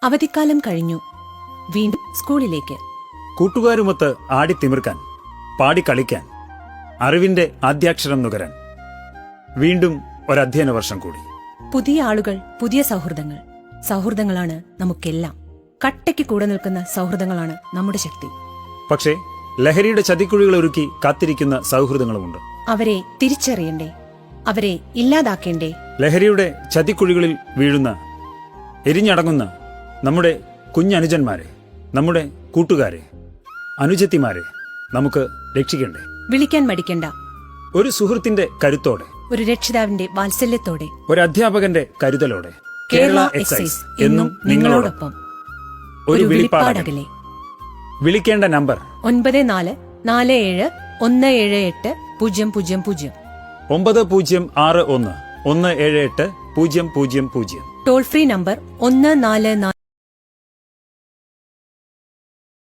അവധിക്കാലം കഴിഞ്ഞു. വീണ്ടും സ്കൂളിലേക്ക്. കൂട്ടുകാരുമൊത്ത് ആടിത്തിമിർക്കാൻ, പാടിക്കളിക്കാൻ, അറിവിന്റെ ആദ്യാക്ഷരം നുകരാൻ. വീണ്ടും ഒരധ്യയന വർഷം കൂടി. പുതിയ ആളുകൾ, പുതിയ സൗഹൃദങ്ങൾ. സൗഹൃദങ്ങളാണ് നമുക്കെല്ലാം. കട്ടയ്ക്ക് കൂടെ നിൽക്കുന്ന സൗഹൃദങ്ങളാണ് നമ്മുടെ ശക്തി. പക്ഷേ ലഹരിയുടെ ചതിക്കുഴികൾ ഒരുക്കി കാത്തിരിക്കുന്ന സൗഹൃദങ്ങളുമുണ്ട്. അവരെ തിരിച്ചറിയണ്ടേ? അവരെ ഇല്ലാതാക്കേണ്ടേ? ലഹരിയുടെ ചതിക്കുഴികളിൽ വീഴുന്ന, എരിഞ്ഞടങ്ങുന്ന നമ്മുടെ കുഞ്ഞനുജന്മാരെ, നമ്മുടെ കൂട്ടുകാരെ, അനുജത്തിമാരെ നമുക്ക് രക്ഷിക്കണ്ടേ? വിളിക്കാൻ മടിക്കണ്ട. ഒരു സുഹൃത്തിന്റെ കരുത്തോടെ, ഒരു രക്ഷിതാവിന്റെ വാത്സല്യത്തോടെ, ഒരു അധ്യാപകന്റെ കരുതലോടെ. കേരള എക്സൈസ് എന്നും നിങ്ങളോടൊപ്പം. ഒരു വിളിപ്പാടകലെ. വിളിക്കേണ്ട നമ്പർ 9447780000. 9061 178 0000. Toll free number 144.